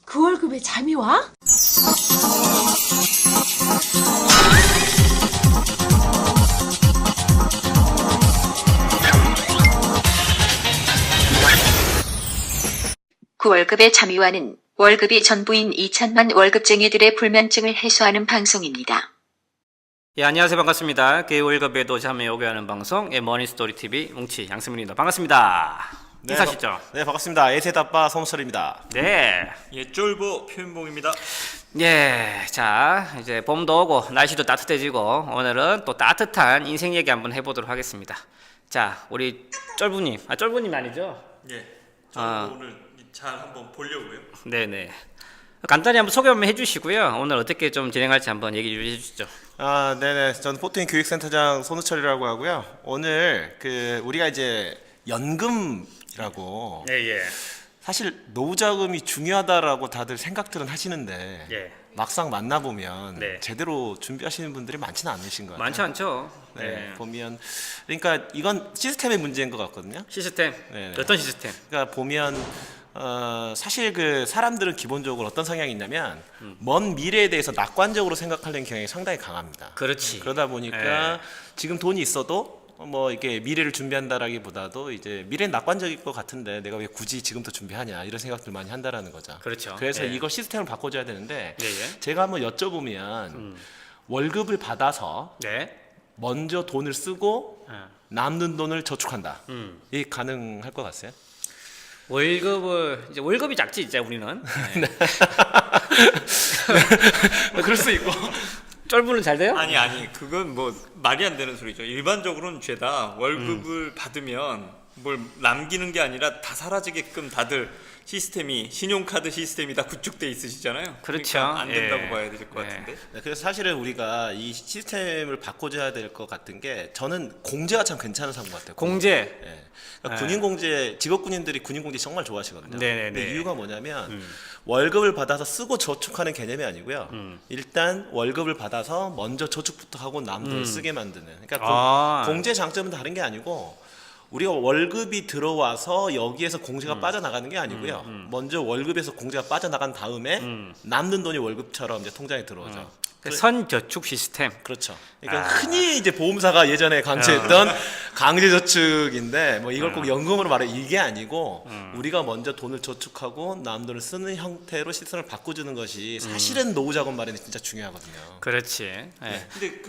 그 월급에 잠이 와? 그 월급의 잠이와는 월급이 전부인 2천만 월급쟁이들의 불면증을 해소하는 방송입니다. 예, 안녕하세요. 반갑습니다. 그 월급에도 잠이 오게 하는 방송 머니스토리 TV 뭉치 양승민입니다. 반갑습니다. 인사하시죠? 네, 반갑습니다. 에세다빠 성철입니다. 네. 예, 쫄보 표현봉입니다. 예, 자 이제 봄도 오고 날씨도 따뜻해지고 오늘은 또 따뜻한 인생 얘기 한번 해보도록 하겠습니다. 자, 우리 쫄부님, 쫄부님 아니죠? 예, 저는 오늘 잘 한번 보려고요. 네네. 간단히 한번 소개 한번 해주시고요. 오늘 어떻게 좀 진행할지 한번 얘기 좀 해주시죠. 네네. 저는 포트인 교육센터장 손우철이라고 하고요. 오늘 우리가 이제 연금이라고 예. 사실 노후자금이 중요하다라고 다들 생각들은 하시는데 예. 막상 만나보면 네. 제대로 준비하시는 분들이 많지는 않으신 것 같아요. 많지 않죠? 네, 보면 그러니까 이건 시스템의 문제인 것 같거든요. 시스템. 네네. 어떤 시스템? 그러니까 보면 사실 사람들은 기본적으로 어떤 성향이 있냐면 먼 미래에 대해서 낙관적으로 생각하는 경향이 상당히 강합니다. 그렇지. 그러다 보니까 지금 돈이 있어도 뭐 이게 미래를 준비한다라기보다도 이제 미래는 낙관적일 것 같은데 내가 왜 굳이 지금부터 준비하냐 이런 생각들 많이 한다라는 거죠. 그렇죠. 그래서 예. 이거 시스템을 바꿔줘야 되는데 예. 제가 한번 여쭤보면 월급을 받아서 네. 먼저 돈을 쓰고 남는 돈을 저축한다. 이 가능할 것 같아요? 이제 월급이 작지 이제 우리는. 네. 그럴 수 있고. 쫄부는 잘 돼요? 아니, 그건 뭐 말이 안 되는 소리죠. 일반적으로는 죄다 월급을 받으면 뭘 남기는 게 아니라 다 사라지게끔 다들 시스템이 신용카드 시스템이 다 구축돼 있으시잖아요. 그렇죠. 그러니까 안 된다고 예. 봐야 될 것 예. 같은데. 네, 그래서 사실은 우리가 이 시스템을 바꿔줘야 될 것 같은 게 저는 공제가 참 괜찮은 상품 같아요. 공제. 예. 그러니까 군인공제, 직업군인들이 군인공제 정말 좋아하시거든요. 네네네. 근데 이유가 뭐냐면 월급을 받아서 쓰고 저축하는 개념이 아니고요. 일단 월급을 받아서 먼저 저축부터 하고 남들 쓰게 만드는. 그러니까 공제 장점은 다른 게 아니고 우리가 월급이 들어와서 여기에서 공제가 빠져나가는 게 아니고요. 먼저 월급에서 공제가 빠져나간 다음에 남는 돈이 월급처럼 이제 통장에 들어오죠. 선저축 시스템. 그렇죠. 그러니까 흔히 이제 보험사가 예전에 강조했던 강제저축인데 뭐 이걸 꼭 연금으로 말해 이게 아니고 우리가 먼저 돈을 저축하고 남 돈을 쓰는 형태로 시스템을 바꿔주는 것이 사실은 노후자금 마련이 진짜 중요하거든요. 그렇지. 예. 근데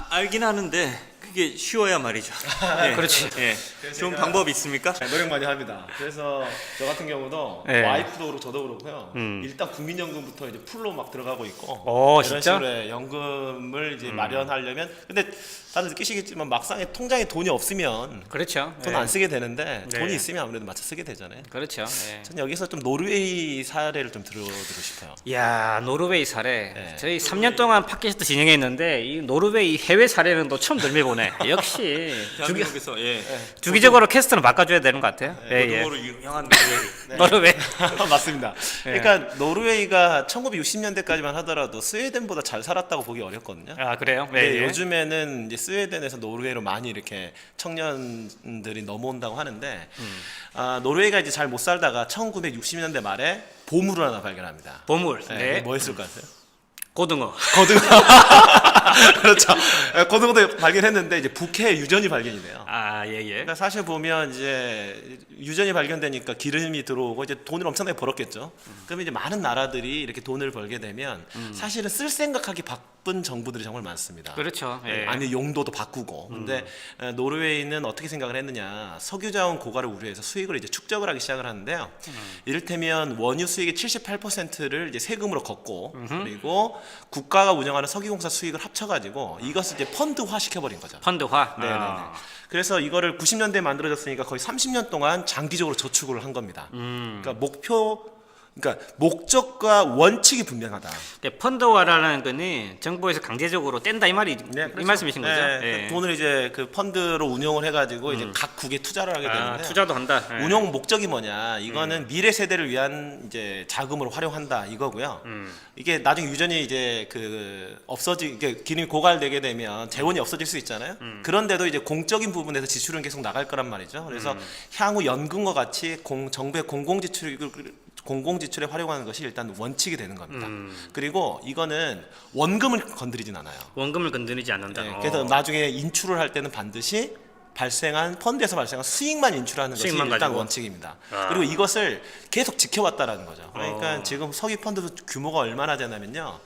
알긴 하는데 그게 쉬워야 말이죠. 예. 그렇지. 예. 좋은 방법이 있습니까? 노력 많이 합니다. 그래서 저 같은 경우도 네. 와이프도 그렇고 저도 그렇고요. 일단 국민연금부터 이제 풀로 막 들어가고 있고 이런 진짜? 식으로 연금을 이제 마련하려면 근데 다들 느끼시겠지만 막상에 통장에 돈이 없으면 그렇죠. 돈 안 쓰게 되는데 네. 돈이 있으면 아무래도 맞춰 쓰게 되잖아요. 그렇죠. 예. 저는 여기서 좀 노르웨이 사례를 좀 들어드리고 싶어요. 야, 노르웨이 사례. 네. 저희 3년 동안 팟캐스트 진행했는데 이 노르웨이 해외 사례는 또 처음 들려보네. 역시 대한민국에서 주기적으로 캐스트는 바꿔줘야 되는 것 같아요. 고등어로 유명한 노르웨이. 노르웨이. 맞습니다. 그러니까 노르웨이가 1960년대까지만 하더라도 스웨덴보다 잘 살았다고 보기 어렵거든요. 아, 그래요? 근데 예. 요즘에는 이제 스웨덴에서 노르웨이로 많이 이렇게 청년들이 넘어온다고 하는데 노르웨이가 이제 잘 못 살다가 1960년대 말에 보물을 하나 발견합니다. 보물. 네. 네. 뭐 했을 것 같아요? 고등어. 고등어. 그렇죠. 고등어도 발견했는데 이제 북해 유전이 발견이 돼요. 아, 예. 그러니까 사실 보면 이제 유전이 발견되니까 기름이 들어오고 이제 돈을 엄청나게 벌었겠죠. 그러면 이제 많은 나라들이 이렇게 돈을 벌게 되면 사실은 쓸 생각하기 바쁜 정부들이 정말 많습니다. 그렇죠. 예. 아니 용도도 바꾸고. 근데 노르웨이는 어떻게 생각을 했느냐? 석유자원 고갈을 우려해서 수익을 이제 축적을 하기 시작을 하는데요. 이를테면 원유 수익의 78%를 이제 세금으로 걷고 그리고 국가가 운영하는 석유공사 수익을 합쳐가지고 이것을 이제 펀드화 시켜버린 거죠. 펀드화. 네네네. 아. 그래서 이거를 90년대에 만들어졌으니까 거의 30년 동안 장기적으로 저축을 한 겁니다. 그러니까 목적과 원칙이 분명하다. 펀드화라는 거는 정부에서 강제적으로 뗀다 이 말이 네, 그렇죠. 이 말씀이신 거죠? 네, 예. 그 돈을 이제 그 펀드로 운용을 해가지고 이제 각 국에 투자를 하게 되는데 투자도 한다. 예. 운용 목적이 뭐냐? 이거는 미래 세대를 위한 이제 자금으로 활용한다 이거고요. 이게 나중에 유전이 이제 이게 기름이 고갈되게 되면 재원이 없어질 수 있잖아요. 그런데도 이제 공적인 부분에서 지출은 계속 나갈 거란 말이죠. 그래서 향후 연금과 같이 정부의 공공지출에 활용하는 것이 일단 원칙이 되는 겁니다. 그리고 이거는 원금을 건드리진 않아요. 원금을 건드리지 않는다. 네, 그래서 나중에 인출을 할 때는 반드시 발생한 펀드에서 발생한 수익만 인출하는 것이 수익만 일단 가지고. 원칙입니다. 그리고 이것을 계속 지켜왔다라는 거죠. 그러니까 어. 지금 석유 펀드 규모가 얼마나 되냐면요.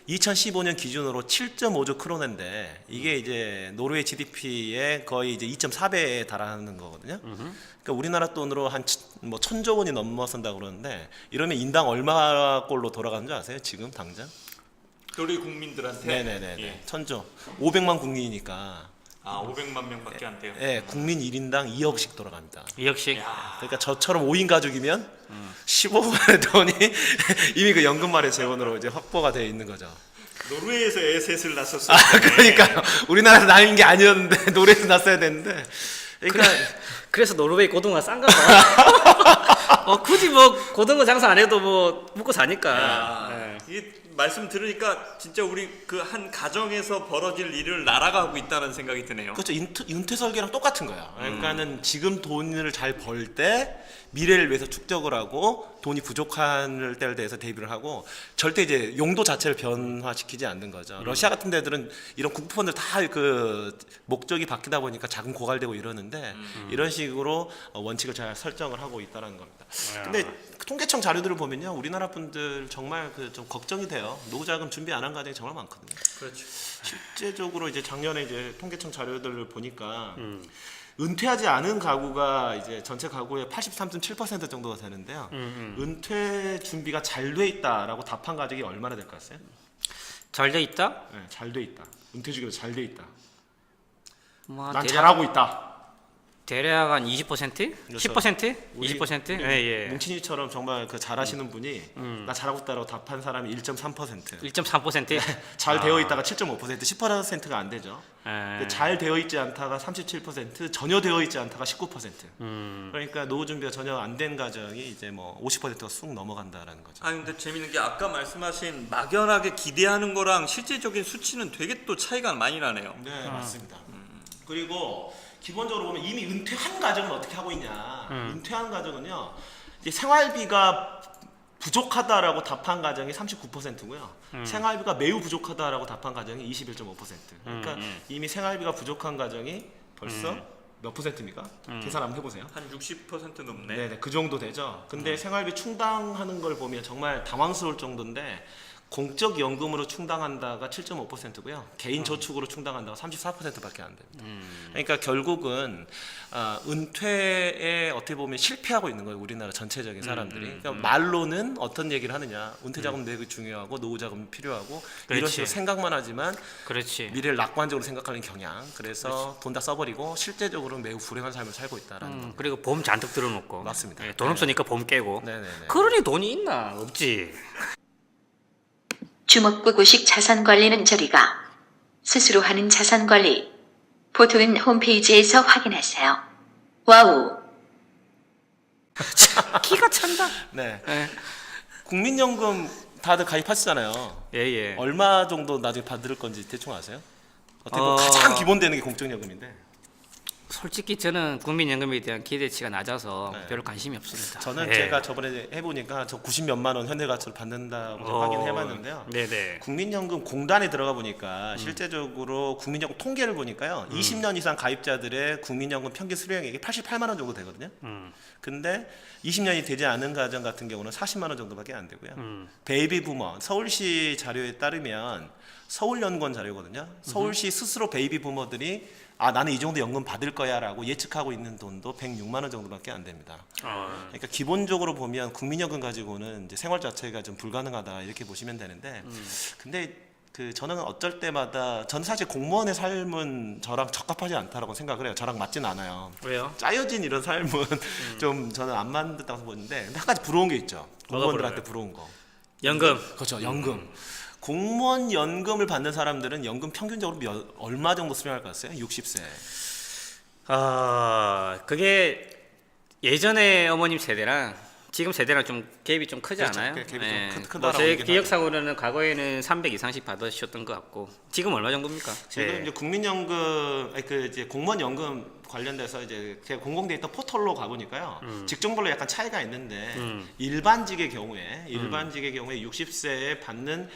2015년 기준으로 7.5조 크로네인데 이게 이제 노르웨이 GDP의 거의 이제 2.4배에 달하는 거거든요. 그러니까 우리나라 돈으로 한 뭐 1,000조 원이 넘어선다 그러는데 이러면 인당 얼마 꼴로 돌아가는 줄 아세요? 지금 당장? 우리 국민들한테. 네네네. 예. 1,000조. 500만 국민이니까. 500만 명밖에 안 돼요. 예, 국민 1인당 2억씩 돌아갑니다. 2억씩. 그러니까 저처럼 5인 가족이면 15억의 돈이 이미 그 연금마련 재원으로 이제 확보가 되어 있는 거죠. 노르웨이에서 애셋을 낳았었어요. 그러니까요. 우리나라에서 나인 게 아니었는데 노래에서 났어야 되는데. 그러니까 그래서 노르웨이 고등어가 싼가 봐. 굳이 뭐 고등어 장사 안 해도 뭐 먹고 사니까. 네. 이게 말씀 들으니까 진짜 우리 그 한 가정에서 벌어질 일을 나라가 하고 있다는 생각이 드네요. 그렇죠. 은퇴 설계랑 똑같은 거야. 그러니까는 지금 돈을 잘 벌 때 미래를 위해서 축적을 하고 돈이 부족한 때를 대해서 대비를 하고 절대 이제 용도 자체를 변화시키지 않는 거죠. 러시아 같은 데들은 이런 국부펀드 다 그 목적이 바뀌다 보니까 자금 고갈되고 이러는데 이런 식으로 원칙을 잘 설정을 하고 있다는 겁니다. 근데 통계청 자료들을 보면요, 우리나라 분들 정말 그 좀 걱정이 돼요. 노후자금 준비 안 한 가정이 정말 많거든요. 그렇죠. 실제적으로 이제 작년에 이제 통계청 자료들을 보니까 은퇴하지 않은 가구가 이제 전체 가구의 83.7% 정도가 되는데요. 은퇴 준비가 잘 돼 있다라고 답한 가족이 얼마나 될 것 같아요? 잘 돼 있다? 네, 잘 돼 있다. 은퇴 주기로 잘 돼 있다. 뭐 난 잘하고 있다. 대략 한 20%? 그렇죠. 10%? 우리 20%? 예, 예. 뭉친이처럼 정말 그 잘하시는 분이 나 잘하고 있다라고 답한 사람이 1.3%. 1.3%? 잘 되어 있다가 7.5%, 10%가 안 되죠. 예. 잘 되어 있지 않다가 37%, 전혀 되어 있지 않다가 19%. 그러니까 노후 준비가 전혀 안 된 가정이 이제 뭐 50%가 쑥 넘어간다라는 거죠. 근데 재밌는 게 아까 말씀하신 막연하게 기대하는 거랑 실제적인 수치는 되게 또 차이가 많이 나네요. 네, 맞습니다. 그리고 기본적으로 보면 이미 은퇴한 가정은 어떻게 하고 있냐? 은퇴한 가정은요, 이제 생활비가 부족하다라고 답한 가정이 39%고요. 생활비가 매우 부족하다라고 답한 가정이 21.5%. 그러니까 이미 생활비가 부족한 가정이 벌써 몇 %입니까? 계산 한번 해보세요. 한 60% 넘네. 네, 그 정도 되죠. 근데 생활비 충당하는 걸 보면 정말 당황스러울 정도인데 공적 연금으로 충당한다가 7.5%고요. 개인 저축으로 충당한다가 34%밖에 안 됩니다. 그러니까 결국은 은퇴에 어떻게 보면 실패하고 있는 거예요. 우리나라 전체적인 사람들이. 그러니까 말로는 어떤 얘기를 하느냐. 은퇴 자금 되게 중요하고 노후 자금 필요하고 이런 그렇지. 식으로 생각만 하지만 그렇지. 미래를 낙관적으로 생각하는 경향. 그래서 돈 다 써버리고 실제적으로 매우 불행한 삶을 살고 있다라는 거. 그리고 보험 잔뜩 들어놓고. 맞습니다. 예, 돈 없으니까 보험 깨고. 네네네. 그러니 돈이 있나? 없지. 주먹구구식 자산관리는 저리가. 스스로 하는 자산관리. 보통은 홈페이지에서 확인하세요. 와우. 기가 찬다. 네. 예. 국민연금 다들 가입하시잖아요. 예, 예. 얼마 정도 나중에 받을 건지 대충 아세요? 어떻게 보면 어. 가장 기본 되는 게 공적연금인데 솔직히 저는 국민연금에 대한 기대치가 낮아서 네. 별 관심이 없습니다. 저는 예. 제가 저번에 해보니까 저 90몇만 원 현대가치로 받는다고 확인해봤는데요. 네네. 국민연금 공단에 들어가 보니까 실제적으로 국민연금 통계를 보니까요. 20년 이상 가입자들의 국민연금 평균 수령액이 88만 원 정도 되거든요. 근데 20년이 되지 않은 가정 같은 경우는 40만 원 정도밖에 안 되고요. 베이비 부머 서울시 자료에 따르면 서울연구원 자료거든요. 서울시 스스로 베이비 부머들이 나는 이 정도 연금 받을 거야라고 예측하고 있는 돈도 106만 원 정도밖에 안 됩니다. 그러니까 기본적으로 보면 국민연금 가지고는 이제 생활 자체가 좀 불가능하다 이렇게 보시면 되는데, 근데 그 저는 어쩔 때마다 저는 사실 공무원의 삶은 저랑 적합하지 않다라고 생각을 해요. 저랑 맞진 않아요. 왜요? 짜여진 이런 삶은 좀 저는 안 맞는다고 보는데, 근데 한 가지 부러운 게 있죠. 공무원들한테 부러운 거. 연금. 그렇죠. 연금. 공무원 연금을 받는 사람들은 연금 평균적으로 얼마 정도 수령할 것 같아요? 60세. 그게 예전에 어머님 세대랑 지금 세대랑 좀 갭이 좀 크지 그렇죠. 않아요? 갭이 좀 크다라고 뭐제 보긴 기억상으로는 과거에는 300 이상씩 받으셨던 것 같고 지금 얼마 정도입니까? 지금 네. 이제 국민연금 아니, 그 이제 공무원연금 관련돼서 이제 제가 공공데이터 포털로 가보니까요 직종별로 약간 차이가 있는데 일반직의 경우에 60세에 받는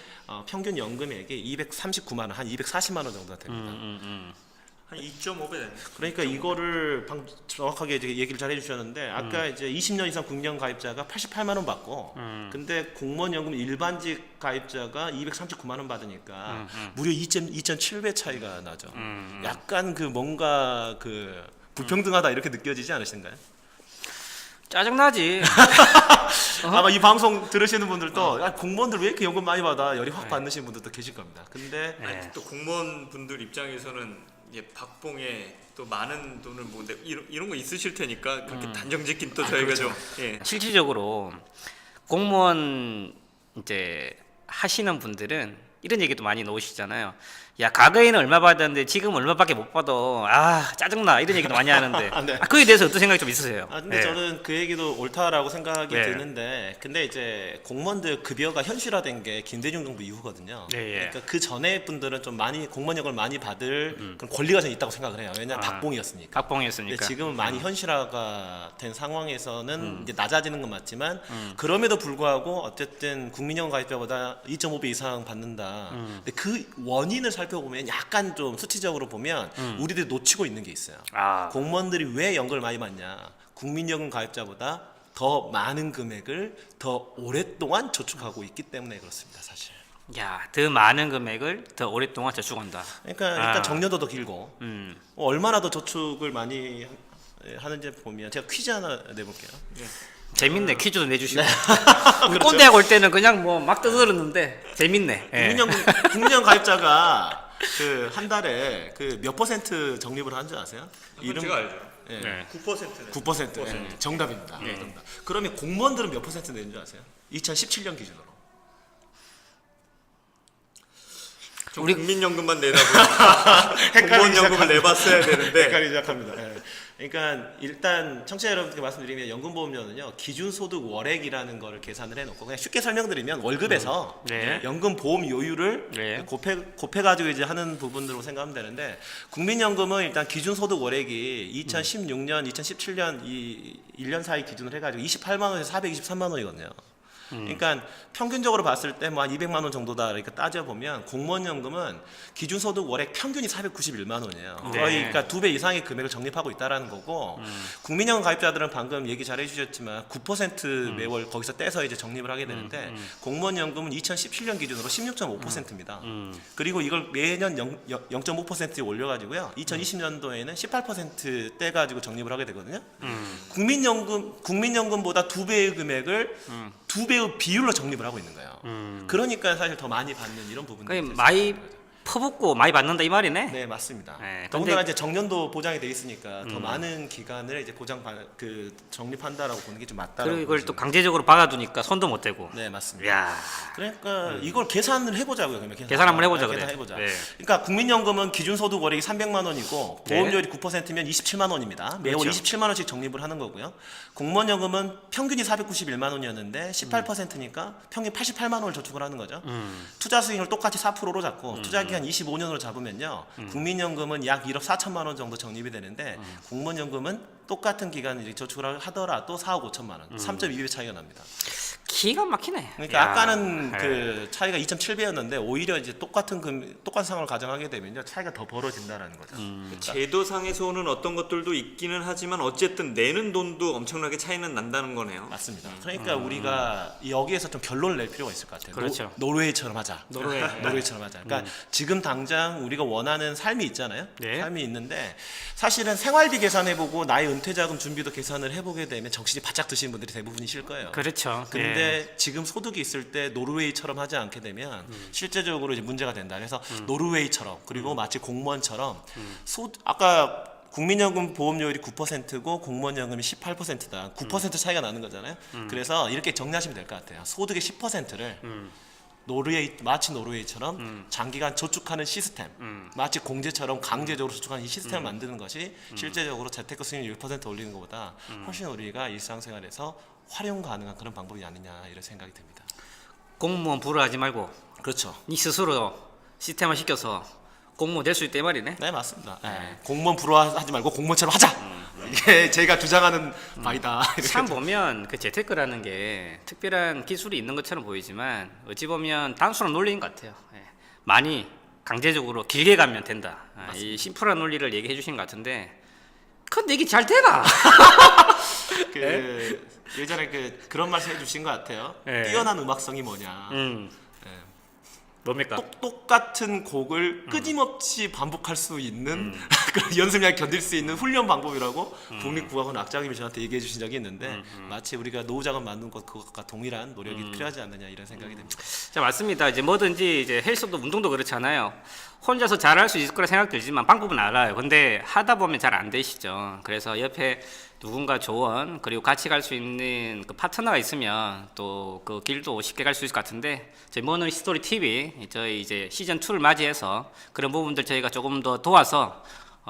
평균 연금액이 239만 원, 한 240만 원 정도가 됩니다. 한 2.5배 되네. 그러니까 이거를 정확하게 이제 얘기를 잘 해주셨는데 아까 이제 20년 이상 국년 가입자가 88만 원 받고 근데 공무원연금 일반직 가입자가 239만 원 받으니까 무려 2.7배 차이가 나죠. 약간 그 뭔가 그 불평등하다 이렇게 느껴지지 않으신가요? 짜증나지. 아마 이 방송 들으시는 분들도 야, 공무원들 왜 이렇게 연금 많이 받아 열이 확 받으시는 분들도 계실 겁니다. 근데 아니, 또 공무원 분들 입장에서는 이제 박봉에 또 많은 돈을 뭐 이런 거 있으실 테니까 그렇게 단정 짓긴 또 저희가 그렇죠. 좀 예. 실질적으로 공무원 이제 하시는 분들은 이런 얘기도 많이 나오시잖아요. 야, 과거에는 얼마 받았는데 지금 얼마밖에 못 받아. 아, 짜증나. 이런 얘기도 많이 하는데. 네. 그에 대해서 어떤 생각이 좀 있으세요? 근데 예. 저는 그 얘기도 옳다라고 생각이 네. 드는데 근데 이제 공무원들 급여가 현실화된 게 김대중 정부 이후거든요. 예, 예. 그러니까 그 전에 분들은 좀 많이 공무원역을 많이 받을 그런 권리가 좀 있다고 생각을 해요. 왜냐하면 박봉이었으니까. 근데 박봉이었으니까. 지금은 많이 현실화가 된 상황에서는 이제 낮아지는 건 맞지만 그럼에도 불구하고 어쨌든 국민연금 가입자보다 2.5배 이상 받는다. 근데 그 원인을 살펴보면 약간 좀 수치적으로 보면 우리들이 놓치고 있는 게 있어요. 아. 공무원들이 왜 연금을 많이 받냐? 국민연금 가입자보다 더 많은 금액을 더 오랫동안 저축하고 있기 때문에 그렇습니다, 사실. 야, 더 많은 금액을 더 오랫동안 저축한다. 그러니까 일단 아. 정년도 더 길고 얼마나 더 저축을 많이 하는지 보면 제가 퀴즈 하나 내볼게요. 재밌네. 퀴즈도 내주시고. 그렇죠. 꼰대학 올 때는 그냥 뭐 막 떠들었는데 재밌네. 예. 국민연금 가입자가 그 한 달에 그 몇 % 적립을 하는 줄 아세요? 제가 알죠. 예. 네. 9%는 9%. 예, 정답입니다. 정답. 그러면 공무원들은 몇 % 내는 줄 아세요? 2017년 기준으로. 좀 국민연금만 내다 보니까 공무원연금을 내봤어야 되는데 헷갈리기 시작합니다. 예. 그러니까 일단 청취자 여러분께 말씀드리면 연금보험료는요 기준소득 월액이라는 거를 계산을 해놓고 그냥 쉽게 설명드리면 월급에서 네. 연금보험료율을 네. 곱해가지고 이제 하는 부분으로 생각하면 되는데 국민연금은 일단 기준소득 월액이 2016년, 2017년 이 1년 사이 기준으로 해가지고 28만 원에서 423만 원이거든요. 그러니까 평균적으로 봤을 때 뭐 한 200만 원 정도다 이렇게 따져보면 공무원연금은 기준소득 월액 평균이 491만 원이에요. 네. 거의 그러니까 2배 이상의 금액을 적립하고 있다라는 거고 국민연금 가입자들은 방금 얘기 잘 해주셨지만 9% 매월 거기서 떼서 이제 적립을 하게 되는데 공무원연금은 2017년 기준으로 16.5%입니다. 그리고 이걸 매년 0.5% 올려가지고요. 2020년도에는 18% 떼가지고 적립을 하게 되거든요. 국민연금보다 2배의 금액을 2배의 비율로 적립을 하고 있는 거예요. 그러니까 사실 더 많이 받는 이런 부분들이 그게 많이 퍼붓고 많이 받는다 이 말이네. 네 맞습니다. 네, 더군다나 근데- 이제 정년도 보장이 돼 있으니까 더 많은 기간을 이제 적립한다라고 보는 게 좀 맞다라고. 그리고 이걸 또 보시면 강제적으로 박아두니까 손도 못 대고. 네 맞습니다. 야, 그러니까 이걸 계산을 해보자고요. 그러면 계산 한번 해보자, 계산 그래. 해보자. 네. 그러니까 국민연금은 기준소득 월액이 300만 원이고 네. 보험료율이 9%면 27만 원입니다. 매월 그렇죠. 27만 원씩 적립을 하는 거고요. 공무원연금은 평균이 491만 원이었는데 18%니까 평균 88만 원을 저축을 하는 거죠. 투자 수익률 똑같이 4%로 잡고 투자 기간 25년으로 잡으면요. 국민연금은 약 1억 4천만 원 정도 적립이 되는데 공무원연금은 똑같은 기간을 저축을 하더라도 4억 5천만 원, 3.2배 차이가 납니다. 기가 막히네. 그러니까 야, 아까는 네. 그 차이가 2.7배였는데 오히려 이제 똑같은 상황을 가정하게 되면요 차이가 더 벌어진다라는 거죠. 그러니까 제도상에서는 어떤 것들도 있기는 하지만 어쨌든 내는 돈도 엄청나게 차이는 난다는 거네요. 맞습니다. 그러니까 우리가 여기에서 좀 결론을 낼 필요가 있을 것 같아요. 그렇죠. 노르웨이처럼 하자. 노르웨이처럼 하자. 그러니까 지금 당장 우리가 원하는 삶이 있잖아요. 네. 삶이 있는데 사실은 생활비 계산해보고 나의 은퇴자금 준비도 계산을 해보게 되면 정신이 바짝 드시는 분들이 대부분이실 거예요. 그렇죠. 근데 예. 지금 소득이 있을 때 노르웨이처럼 하지 않게 되면 실제적으로 이제 문제가 된다. 그래서 노르웨이처럼 그리고 마치 공무원처럼 아까 국민연금 보험료율이 9%고 공무원연금이 18%다. 9% 차이가 나는 거잖아요. 그래서 이렇게 정리하시면 될 것 같아요. 소득의 10%를 마치 노르웨이처럼 장기간 저축하는 시스템, 마치 공제처럼 강제적으로 저축하는 이 시스템을 만드는 것이 실제적으로 재테크 수익률 1% 올리는 것보다 훨씬 우리가 일상생활에서 활용 가능한 그런 방법이 아니냐 이런 생각이 듭니다. 공무원 불허하지 말고 그렇죠. 니 스스로 시스템화 시켜서 공무원 될 수 있다 이 말이네. 네 맞습니다. 네. 공무원 불허하지 말고 공무원처럼 하자. 이게 제가 주장하는 바이다. 참 보면 그 재테크라는 게 특별한 기술이 있는 것처럼 보이지만 어찌 보면 단순한 논리인 것 같아요. 예. 많이 강제적으로 길게 가면 된다. 이 심플한 논리를 얘기해 주신 것 같은데 근데 이게 잘 되나? 예전에 그런 말씀 해주신 것 같아요. 네. 뛰어난 음악성이 뭐냐. 뭡니까? 똑같은 곡을 끊임없이 반복할 수 있는 그런 연습량이 견딜 수 있는 훈련 방법이라고 국립국악원 악장님이 저한테 얘기해 주신 적이 있는데 마치 우리가 노후자금 만든 그것과 동일한 노력이 필요하지 않느냐 이런 생각이 듭니다. 자, 맞습니다. 이제 뭐든지 이제 헬스도 운동도 그렇잖아요. 혼자서 잘할 수 있을 거라 생각 들지만 방법은 알아요. 근데 하다 보면 잘 안 되시죠. 그래서 옆에 누군가 조언 그리고 같이 갈 수 있는 그 파트너가 있으면 또 그 길도 쉽게 갈 수 있을 것 같은데 저희 모노 스토리 TV 저희 이제 시즌 2를 맞이해서 그런 부분들 저희가 조금 더 도와서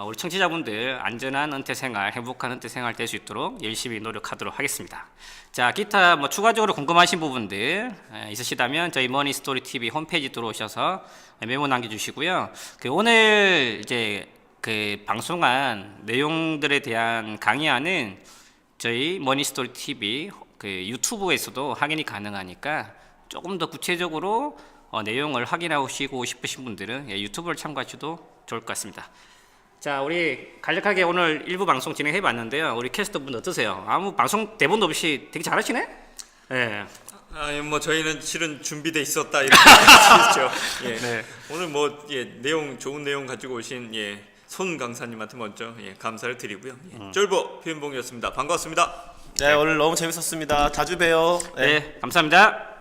우리 청취자분들 안전한 은퇴 생활, 행복한 은퇴 생활 될 수 있도록 열심히 노력하도록 하겠습니다. 자, 기타 뭐 추가적으로 궁금하신 부분들 있으시다면 저희 머니 스토리 TV 홈페이지 들어오셔서 메모 남겨주시고요. 오늘 이제 그 방송한 내용들에 대한 강의안은 저희 머니 스토리 TV 그 유튜브에서도 확인이 가능하니까 조금 더 구체적으로 내용을 확인하시고 싶으신 분들은 유튜브를 참고하셔도 좋을 것 같습니다. 자, 우리 간략하게 오늘 일부 방송 진행해 봤는데요. 우리 캐스터분 어떠세요? 아무 방송 대본도 없이 되게 잘하시네? 예. 뭐 저희는 실은 준비돼 있었다 이렇게 말씀드리죠. 예. 네. 오늘 뭐 내용 좋은 내용 가지고 오신 손 강사님한테 먼저 감사를 드리고요. 쫄보 표현봉이었습니다. 반갑습니다. 네 오늘 너무 재밌었습니다. 자주 봬요. 네, 감사합니다.